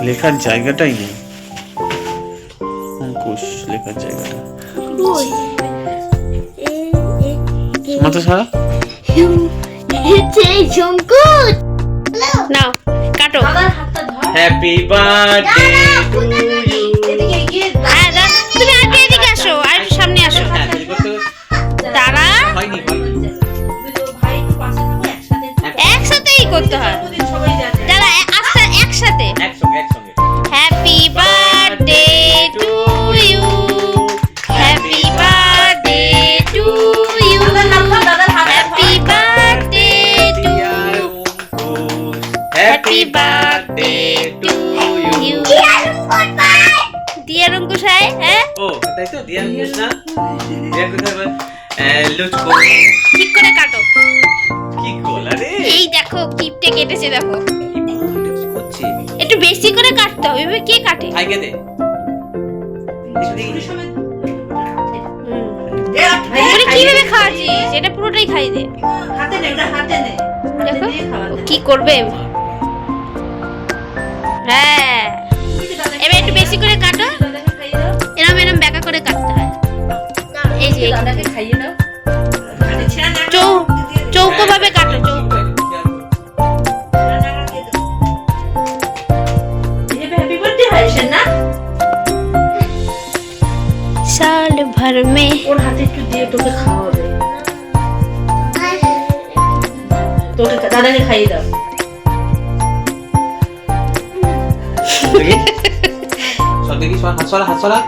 লেখার জায়গাটাই নেই। অঙ্কুশ লেখার জায়গাটা মাথা সারা নাও কাটো। Happy birthday to you. হ্যাঁ তুমি আর এদিকে আসো, আর সামনে আসো। দাঁড়া, একসাথেই করতে হয়। দাঁড়া, আস্তে একসাথে। Happy birthday to you, happy birthday to you, happy birthday to you, happy birthday to you. দিয়া রঙ্কুশাই, হ্যাঁ ও তাই তো দিয়া রঙ্কুশ না, দিয়া কোথায় লুচকো। ঠিক করে কাটো। কি গোলা রে, এই দেখো কিপটে কেটেছে, দেখো কি করছে? একটু বেশি করে কাটতে হবে, এভাবে কে কাটে? খাইকে দে এবারে কিভাবে খাওয়াছিস? এটা পুরোটাই খাই দে। হাতে নে, ওটা হাতে নে, হাতে দেখো দিয়ে খাওয়া ও দে। কি করবে। হ্যাঁ এবার একটু বেশি করে কাটো, দাদাকে খাইয়ে দাও, এরম এরম ব্যাকা করে কাটতে হয়। এই যে দাদাকে খাইয়ে দাও। হাতে ছেঁড়া না, চৌকো ভাবে কাটো, চৌকো। ছেঁড়া না দিয়ে দাও। এই যে হ্যাপি বার্থডে হয়েছে না, साल भर में ওর হাতে একটু দিয়ে তোকে খাওয়াবে, তোকে দাদাকে খাইয়ে দাও। সব দেখি হাত সরা, হাত সরা।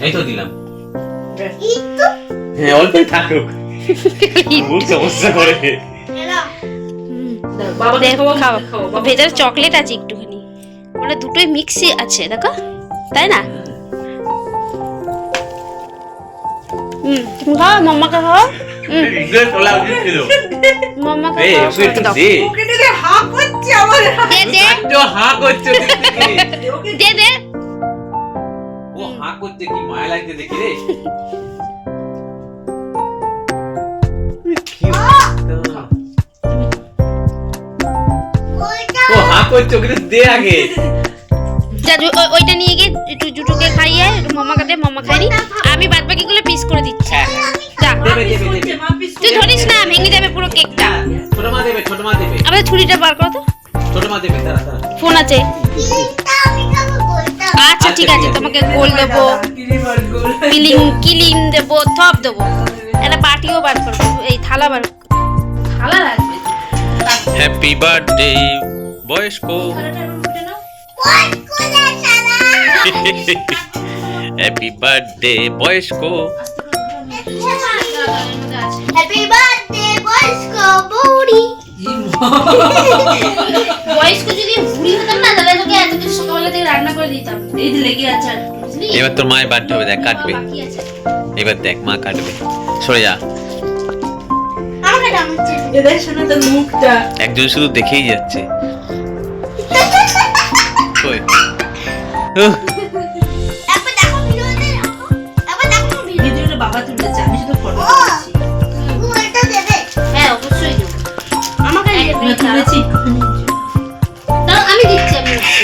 এই তো দিলাম। হ্যাঁ অল্পই থাকুক, খুব সমস্যা করে। দাও, বাবাকে দেখো খাওয়াও, খাও, খাওয়াও, ওর ভেতরে চকলেট আছে একটুখানি, ওটা দুটোই মিক্সি আছে দেখো, তাই না? তুমি খাও, মাম্মাকে খাও। রিগ্রেট তোলা উচিত ছিল। মাম্মাকে এই খাও, ওকে একটু দাও। দে। ওকে দিলে হা করছে আমার। দে দে একটু হা করছে দিক থেকে। ওকে দে দে। ও হা করছে, কি মায়া লাগছে দেখি রে। কি অবস্থা। ও হা করছে, ওকে একটু দে আগে। যা ওইটা নিয়ে গিয়ে একটু জুটুকে খাইয়ে একটু মাম্মাকে দে, মাম্মা খাইনি, আমি বাদ বাকি গুলো পিস করে দিচ্ছি। যা, দেবে দেবে করছে, দেবে। মা পিস তুই ধরিস না, ভেঙে যাবে পুরো কেকটা। ছোট মা দেবে, ছোট মা দেবে, আবার ছুরিটা বার করো তো, ছোট মা দেবে, তারা তারা। ফোন আছে। আচ্ছা ঠিক আছে, তোমাকে গোল দেবো, কিলিং দেবো, সব দেবো। একটা বাটিও বার করবো, এই থালা বার, থালা লাগবে। হ্যাপি বার্থডে বয়স্ক। হ্যাপি বার্থডে বয়স্ক। হ্যাপি বার্থডে বয়স্ক বৌড়ি। বয়স্ক যদি বুড়ি হতাম না, তাহলে তোকে এত কিছু সকালবেলা থেকে রান্না করে দিতাম। এই যে লেগে আছে আর কি, বুঝলি? এবার তোর মায়ের বার্থডে হবে, দেখ কাটবে। বাকি আছে। এবার দেখ মা কাটবে, সরে যা। আমাকে ডাকছে। এদের শোনা তোর মুখটা। একজন শুধু দেখেই যাচ্ছে। কই? উহ, একবার দেখো ভিডিওতে রাখো। একবার দেখো ভিডিও। ভিডিওটা বাবা তুলেছে, আমি শুধু ফটো ও এটা দেবে। হ্যাঁ অবশ্যই দেবো। আমাকে তুলেছি। দাও, আমি দিচ্ছি, আমি দিচ্ছি।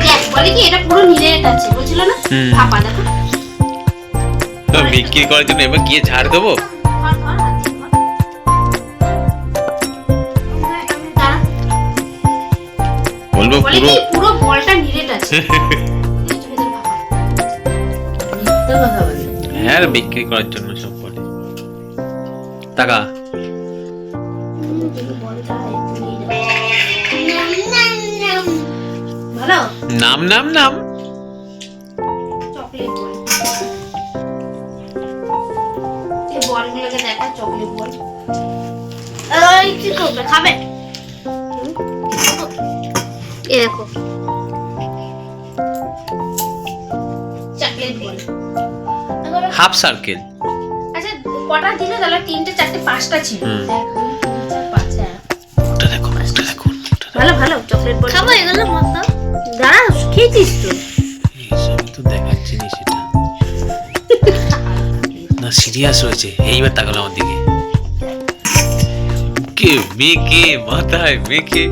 দেখ, বলে কি এটা পুরো নিরেট আছে, বলছিল না? হুম। ফাঁপা দেখো। তো বিক্রি করার জন্য এবার গিয়ে ঝাড় দেবো। ধর, ধর, হাত দিয়ে ধর। দাঁড়া। বলবো বলে পুরো। কি পুরো বলটা নিরেট আছে। ভেতরে ফাঁপা। মিথ্যা কথা বলে। হ্যাঁ আর বিক্রি করার জন্য সব বলে। টাকা ভালো নাম নাম নাম। চকলেট বল। এই বলগুলোকে দেখা, চকলেট বল। এই কি করবে, খাবে? এই দেখো চকলেট বল। Half circle. আচ্ছা কটা দিলে তাহলে? 3টে 4টে 5টা ছিল। হুম। 1 2 3 4 5 ওটা দেখো, ওটা দেখো, ওটা দেখো। ভালো ভালো চকলেট বল খাবো এগুলো মতো। দাঁড়া, খেয়েছিস তো? এইসবই তো দেখার জিনিস এটা। না সিরিয়াস রয়েছে, এইবার তাকালো আমার দিকে। মেখে মেখে মাথায় মেখে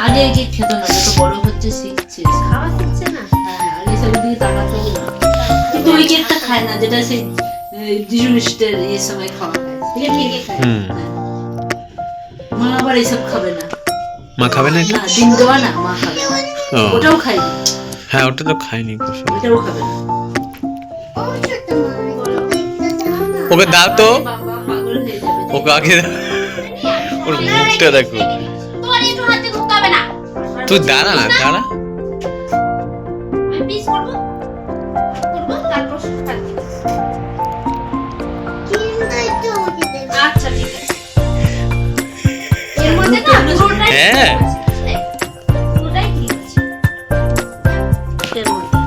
আগে এই কেক খেত না, যত বড় হচ্ছে শিখছে, খাওয়া শিখছে না। হ্যাঁ, আগে সব দিকে তাকাতেও না। কিন্তু ওই কেকটা খায় না, যেটা সেই যিশু খ্রিস্টের এই সময় খাওয়া হয়। হুম মা আবার এইসব খাবে না। মা খাবে না এটা? না, ডিম দেওয়া না, মা খাবে না। ও, ওটাও খাইনি, হ্যাঁ ওটা তো খাইনি কষা। ওটাও খাবে না। ওকে দাও তো, বাবা পাগল হয়ে যাবে। ওকে আগে দাও। ওর মুখটা দেখো। তোর একটু হাতে ধরতে হবে না। তুই দাঁড়া না, দাঁড়া। আমি পিস করবো তারপর খাচ্ছি। আচ্ছা ঠিক আছে। এর মধ্যে না পুরোটাই হ্যাঁ। পুরোটাই ঠিক আছে। এর মধ্যে।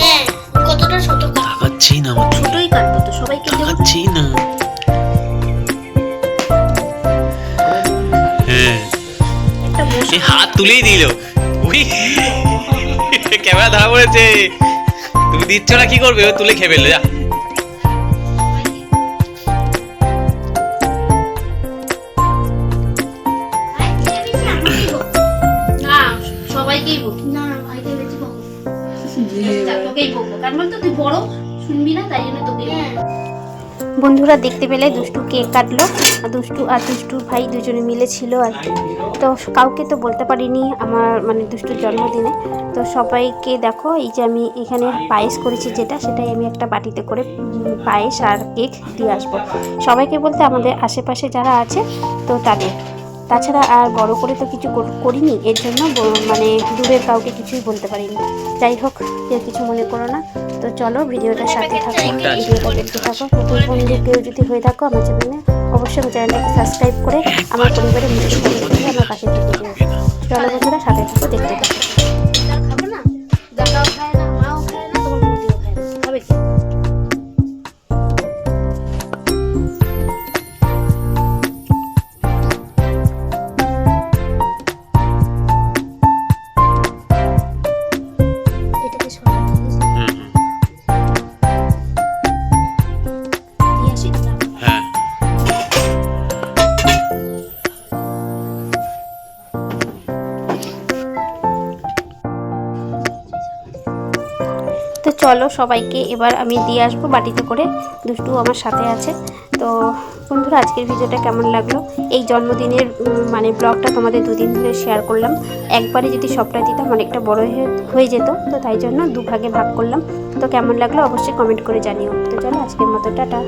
হ্যাঁ, কতটা ছোট কাপ। তাকাচ্ছি না আমার দিকে, ছোটই কাটবো তো, সবাইকে দেবো। তাকাচ্ছি না। হ্যাঁ, একটা বসে এই হাত তুলেই দিল। উই, ক্যামেরা ধরা পড়েছে। তুমি দিচ্ছ না, কি করবে? ও তুলে খেয়ে ফেললে, যা। না সবাইকেই বলবো। না, ভাইকে বেশি বকো। তোকেই বলবো, কারণ বলতো তুই বড় শুনবি না, তাই জন্য তোকেই বলবো। বন্ধুরা দেখতে পেলে দুষ্টু কেক কাটলো, দুষ্টু আর দুষ্টুর ভাই দুজনে মিলে ছিল আর কি। তো কাউকে তো বলতে পারিনি আমার মানে দুষ্টুর জন্মদিনে। তো সবাইকে দেখো, এই যে আমি এখানে পায়েস করেছি যেটা, সেটাই আমি একটা বাটিতে করে পায়েস আর কেক দিয়ে আসবো সবাইকে, বলতে আমাদের আশেপাশে যারা আছে তো তাদের। তাছাড়া আর বড় করে তো কিছু করিনি, এর জন্য মানে দূরের কাউকে কিছুই বলতে পারিনি। যাই হোক, কেউ কিছু মনে করো না। তো চলো ভিডিওটার সাথে থাকো, ভিডিওটা দেখতে থাকো। নতুন বন্ধু কেউ যদি হয়ে থাকো আমার চ্যানেলে, অবশ্যই আমার চ্যানেলটাকে সাবস্ক্রাইব করে আমার পরিবারের মধ্যে আমার পাশে থেকে দিও। চলো বন্ধুরা, সাথে থাকো, দেখতে থাকো। খাবে না, দাদাও খায় না, মাও খায় না, তোমার বৌদিও খায় না, খাবে কি? এটাকে সরাই হুম, দিয়ে আসি। হ্যাঁ। তো চলো সবাইকে এবার আমি দিয়ে আসবো বাটিতে করে, দুষ্টু আমার সাথে আছে। তো বন্ধুরা, আজকের ভিডিওটা কেমন লাগলো? এই জন্মদিনের মানে ব্লগটা তোমাদের দুদিন ধরে শেয়ার করলাম। একবারে যদি সবটা দিতাম অনেকটা বড় হয়ে যেত, তো তাই জন্য দুভাগে ভাগ করলাম। তো কেমন লাগলো অবশ্যই কমেন্ট করে জানিও। তো চলো আজকের মতো টাটা।